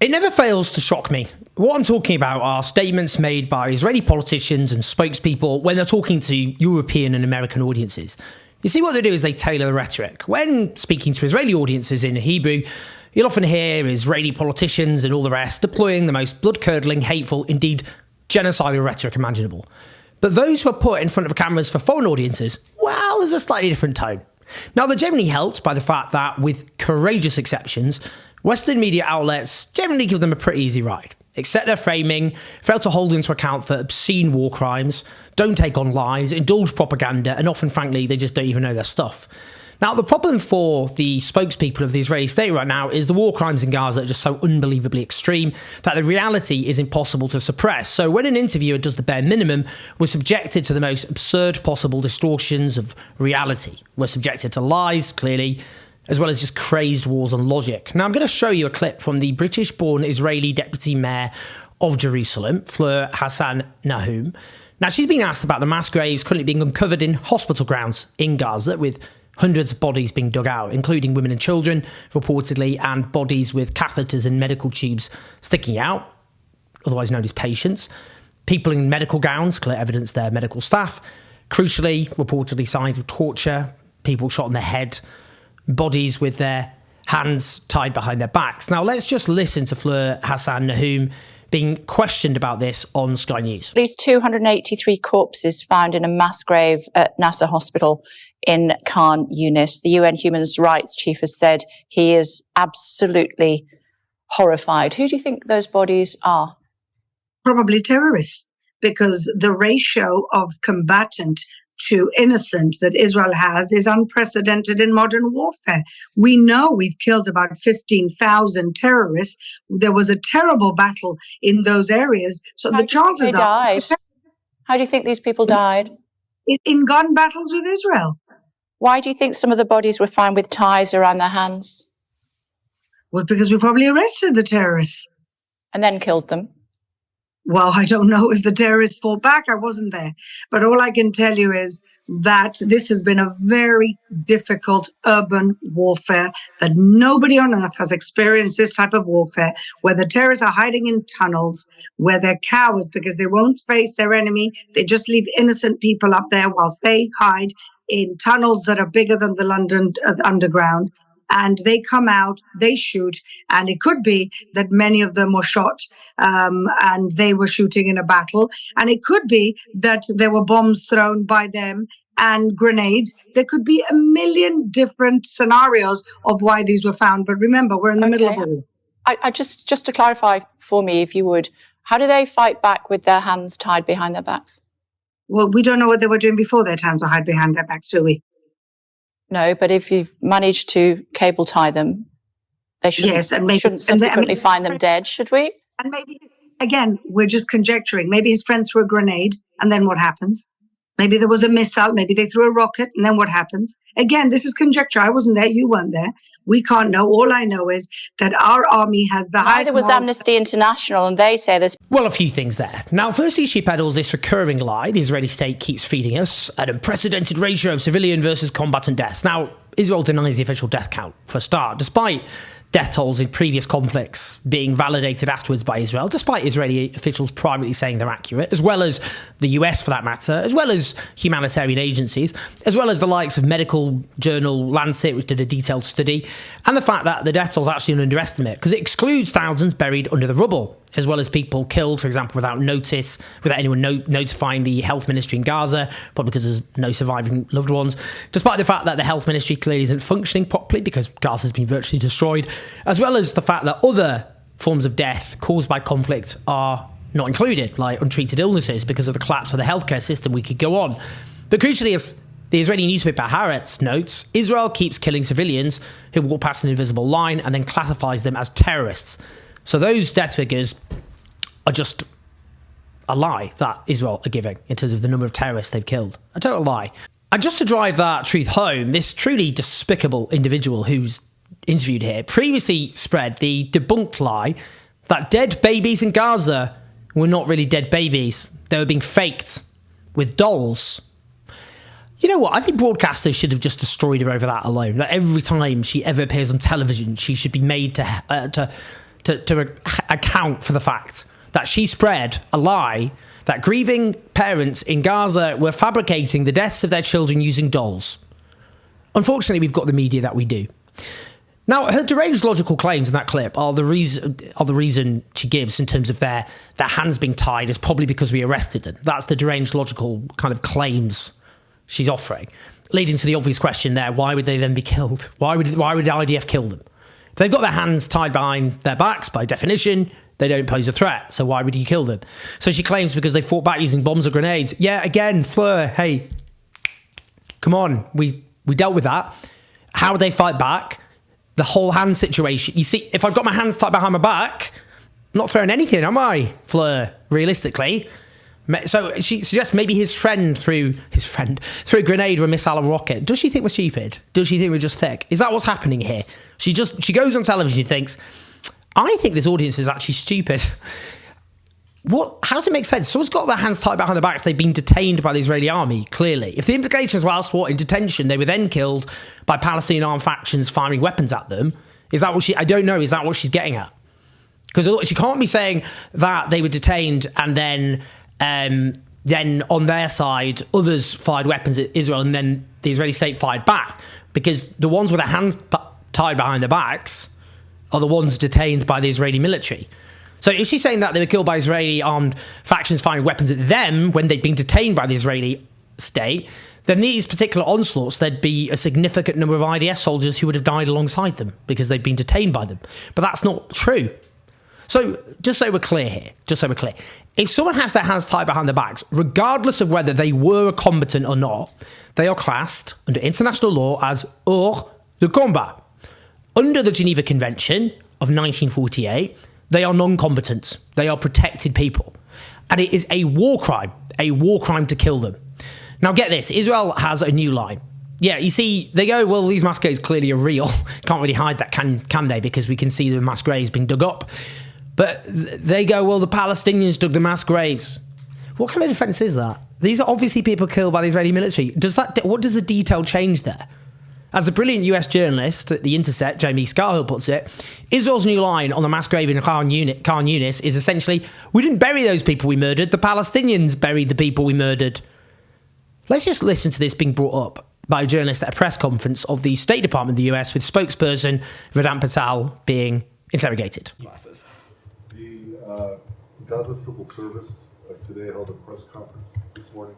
It never fails to shock me. What I'm talking about are statements made by Israeli politicians and spokespeople when they're talking to European and American audiences. You see, what they do is they tailor the rhetoric. When speaking to Israeli audiences in Hebrew, you'll often hear Israeli politicians and all the rest deploying the most blood-curdling, hateful, indeed genocidal rhetoric imaginable. But those who are put in front of cameras for foreign audiences, well, there's a slightly different tone. Now, they're generally helped by the fact that, with courageous exceptions, Western media outlets generally give them a pretty easy ride. Accept their framing, fail to hold into account for obscene war crimes, don't take on lies, indulge propaganda, and often, frankly, they just don't even know their stuff. Now, the problem for the spokespeople of the Israeli state right now is the war crimes in Gaza are just so unbelievably extreme that the reality is impossible to suppress. So when an interviewer does the bare minimum, we're subjected to the most absurd possible distortions of reality. We're subjected to lies, clearly, as well as just crazed wars on logic. Now, I'm going to show you a clip from the British-born Israeli deputy mayor of Jerusalem, Fleur Hassan Nahum. Now, she's being asked about the mass graves currently being uncovered in hospital grounds in Gaza, with hundreds of bodies being dug out, including women and children, reportedly, and bodies with catheters and medical tubes sticking out, otherwise known as patients. People in medical gowns, clear evidence they're medical staff. Crucially, reportedly signs of torture, people shot in the head, bodies with their hands tied behind their backs. Now, let's just listen to Fleur Hassan Nahum being questioned about this on Sky News. At least 283 corpses found in a mass grave at Nasser Hospital in Khan Yunis. The UN Human Rights Chief has said he is absolutely horrified. Who do you think those bodies are? Probably terrorists, because the ratio of combatant to innocent that Israel has is unprecedented in modern warfare. We know we've killed about 15,000 terrorists. There was a terrible battle in those areas. So the chances are... How do you think these people died? In gun battles with Israel. Why do you think some of the bodies were found with ties around their hands? Well, because we probably arrested the terrorists. And then killed them. Well, I don't know if the terrorists fought back. I wasn't there. But all I can tell you is that this has been a very difficult urban warfare, that nobody on earth has experienced this type of warfare, where the terrorists are hiding in tunnels, where they're cowards because they won't face their enemy. They just leave innocent people up there whilst they hide in tunnels that are bigger than the London Underground. And they come out, they shoot, and it could be that many of them were shot and they were shooting in a battle. And it could be that there were bombs thrown by them and grenades. There could be a million different scenarios of why these were found. But remember, we're in the middle of a war. I just to clarify for me, if you would, how do they fight back with their hands tied behind their backs? Well, we don't know what they were doing before their hands were tied behind their backs, do we? No, but if you've managed to cable tie them, they shouldn't, yes, and maybe, shouldn't subsequently find them dead, should we? And maybe, again, we're just conjecturing. Maybe his friend threw a grenade, and then what happens? Maybe there was a missile, maybe they threw a rocket, and then what happens? Again, this is conjecture. I wasn't there, you weren't there. We can't know. All I know is that our army has the highest... Neither was Amnesty International, and they say there's... Well, a few things there. Now, firstly, she peddles this recurring lie the Israeli state keeps feeding us, an unprecedented ratio of civilian versus combatant deaths. Now, Israel denies the official death count, for a start, despite death tolls in previous conflicts being validated afterwards by Israel, despite Israeli officials privately saying they're accurate, as well as the US for that matter, as well as humanitarian agencies, as well as the likes of medical journal Lancet, which did a detailed study, and the fact that the death toll is actually an underestimate, because it excludes thousands buried under the rubble, as well as people killed, for example, without notice, without anyone notifying the health ministry in Gaza, probably because there's no surviving loved ones, despite the fact that the health ministry clearly isn't functioning properly because Gaza's been virtually destroyed, as well as the fact that other forms of death caused by conflict are not included, like untreated illnesses because of the collapse of the healthcare system. We could go on. But crucially, as the Israeli newspaper Haaretz notes, Israel keeps killing civilians who walk past an invisible line and then classifies them as terrorists. So those death figures are just a lie that Israel are giving in terms of the number of terrorists they've killed. A total lie. And just to drive that truth home, this truly despicable individual who's interviewed here previously spread the debunked lie that dead babies in Gaza were not really dead babies. They were being faked with dolls. You know what? I think broadcasters should have just destroyed her over that alone. Like every time she ever appears on television, she should be made to to account for the fact that she spread a lie that grieving parents in Gaza were fabricating the deaths of their children using dolls. Unfortunately, we've got the media that we do. Now, her deranged logical claims in that clip are the reason she gives in terms of their hands being tied is probably because we arrested them. That's the deranged logical kind of claims she's offering, leading to the obvious question there: why would they then be killed? Why would the IDF kill them? If they've got their hands tied behind their backs, by definition, they don't pose a threat. So why would you kill them? So she claims because they fought back using bombs or grenades. Yeah, again, Fleur, hey, come on, we dealt with that. How would they fight back? The whole hand situation. You see, if I've got my hands tied behind my back, I'm not throwing anything, am I, Fleur, realistically? So she suggests maybe his friend threw a grenade or a missile or rocket. Does she think we're stupid? Does she think we're just thick? Is that what's happening here? She goes on television and thinks, I think this audience is actually stupid. How does it make sense? Someone's got their hands tied behind their backs. They've been detained by the Israeli army, clearly. If the implications were elsewhere in detention, they were then killed by Palestinian armed factions firing weapons at them. Is that what I don't know. Is that what she's getting at? Because she can't be saying that they were detained and then on their side, others fired weapons at Israel and then the Israeli state fired back. Because the ones with their hands tied behind their backs are the ones detained by the Israeli military. So if she's saying that they were killed by Israeli armed factions firing weapons at them when they'd been detained by the Israeli state, then these particular onslaughts, there'd be a significant number of IDF soldiers who would have died alongside them because they'd been detained by them. But that's not true. So just so we're clear here, if someone has their hands tied behind their backs, regardless of whether they were a combatant or not, they are classed under international law as hors de combat. Under the Geneva Convention of 1948, they are non-combatants. They are protected people. And it is a war crime to kill them. Now get this, Israel has a new line. Yeah, you see, they go, well, these mass graves clearly are real. Can't really hide that, can they? Because we can see the mass graves being dug up. But they go, well, the Palestinians dug the mass graves. What kind of defense is that? These are obviously people killed by the Israeli military. What does the detail change there? As a brilliant US journalist at The Intercept, Jamie Scarhill puts it, Israel's new line on the mass grave in Khan Yunis is essentially, we didn't bury those people we murdered, the Palestinians buried the people we murdered. Let's just listen to this being brought up by a journalist at a press conference of the State Department of the US with spokesperson Vedant Patel being interrogated. The Gaza Civil Service today held a press conference this morning,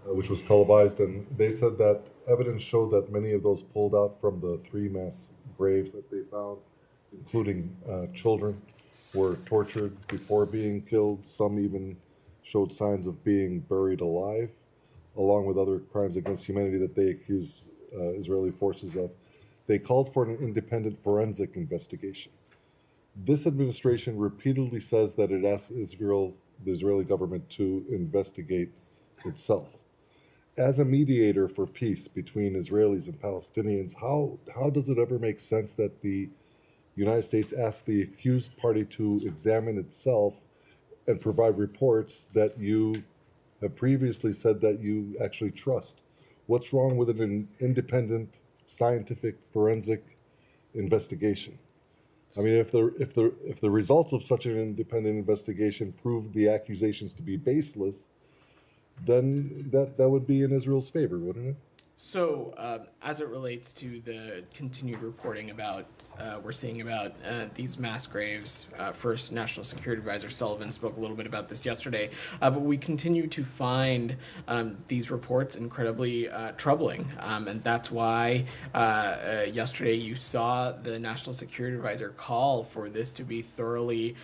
which was televised, and they said that evidence showed that many of those pulled out from the 3 mass graves that they found, including children, were tortured before being killed. Some even showed signs of being buried alive, along with other crimes against humanity that they accuse Israeli forces of. They called for an independent forensic investigation. This administration repeatedly says that it asks the Israeli government to investigate itself. As a mediator for peace between Israelis and Palestinians, how does it ever make sense that the United States asks the accused party to examine itself and provide reports that you have previously said that you actually trust? What's wrong with an independent scientific forensic investigation? I mean, if the results of such an independent investigation prove the accusations to be baseless, then that would be in Israel's favor, wouldn't it? So, as it relates to the continued reporting about, we're seeing about these mass graves, first National Security Advisor Sullivan spoke a little bit about this yesterday, but we continue to find these reports incredibly troubling, and that's why yesterday you saw the National Security Advisor call for this to be thoroughly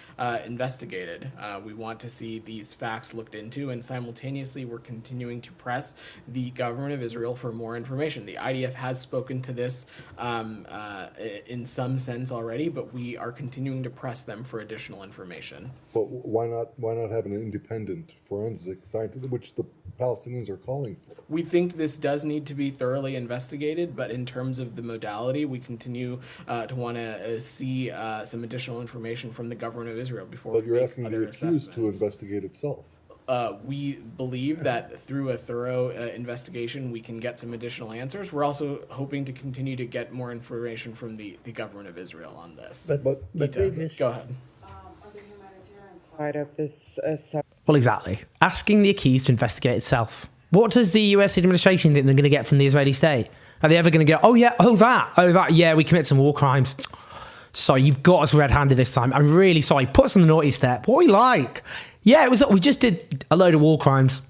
investigated. We want to see these facts looked into, and simultaneously we're continuing to press the government of Israel for more information. The IDF has spoken to this in some sense already, but we are continuing to press them for additional information. But why not have an independent forensic scientist, which the Palestinians are calling for? We think this does need to be thoroughly investigated, but in terms of the modality, we continue to want to see some additional information from the government of Israel before. But we you're make asking other the accused to assessments. investigate itself. we believe that through a thorough investigation, we can get some additional answers. We're also hoping to continue to get more information from the government of Israel on this. But Gita, go ahead. Side of this Well, exactly. Asking the accused to investigate itself. What does the US administration think they're going to get from the Israeli state? Are they ever going to go, yeah, we commit some war crimes. Sorry, you've got us red-handed this time. I'm really sorry. Put us on the naughty step. What are we like? Yeah, we just did a load of war crimes.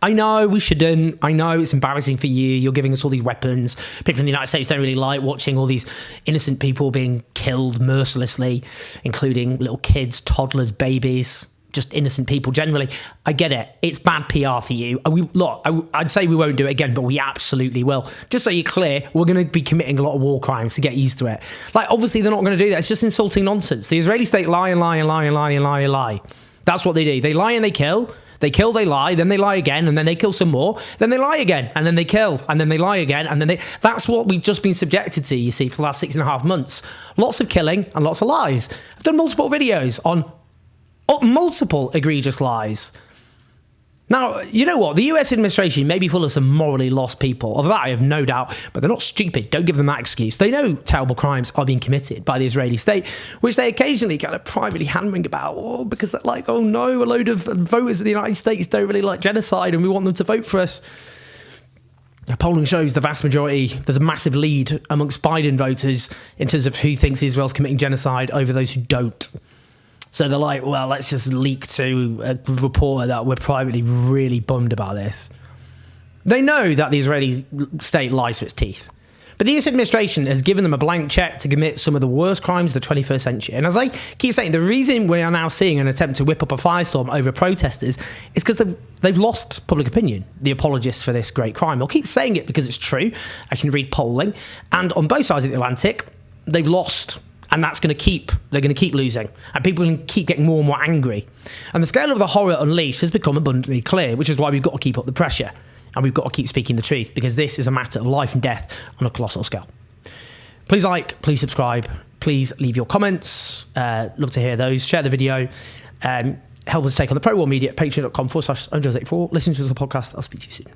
I know we shouldn't. I know it's embarrassing for you. You're giving us all these weapons. People in the United States don't really like watching all these innocent people being killed mercilessly, including little kids, toddlers, babies, just innocent people generally. I get it. It's bad PR for you. I'd say we won't do it again, but we absolutely will. Just so you're clear, we're going to be committing a lot of war crimes to get used to it. Like, obviously, they're not going to do that. It's just insulting nonsense. The Israeli state lie and lie and lie and lie and lie and lie. That's what they do. They lie and they kill. They kill, they lie, then they lie again, and then they kill some more, then they lie again, and then they kill, and then they lie again, and then they... That's what we've just been subjected to, you see, for the last 6.5 months. Lots of killing and lots of lies. I've done multiple videos on multiple egregious lies. Now, you know what? The US administration may be full of some morally lost people. Of that, I have no doubt. But they're not stupid. Don't give them that excuse. They know terrible crimes are being committed by the Israeli state, which they occasionally kind of privately hand-wring about, because they're like, oh no, a load of voters in the United States don't really like genocide and we want them to vote for us. Polling shows the vast majority, there's a massive lead amongst Biden voters in terms of who thinks Israel's committing genocide over those who don't. So they're like, well, let's just leak to a reporter that we're privately really bummed about this. They know that the Israeli state lies to its teeth. But the US administration has given them a blank check to commit some of the worst crimes of the 21st century. And as I keep saying, the reason we are now seeing an attempt to whip up a firestorm over protesters is because they've lost public opinion, the apologists for this great crime. I'll keep saying it because it's true. I can read polling. And on both sides of the Atlantic, they've lost. And they're going to keep losing. And people can keep getting more and more angry. And the scale of the horror unleashed has become abundantly clear, which is why we've got to keep up the pressure. And we've got to keep speaking the truth, because this is a matter of life and death on a colossal scale. Please like, please subscribe, please leave your comments. Love to hear those. Share the video. Help us take on the Pro War Media at patreon.com/Andreas84. Listen to the podcast. I'll speak to you soon.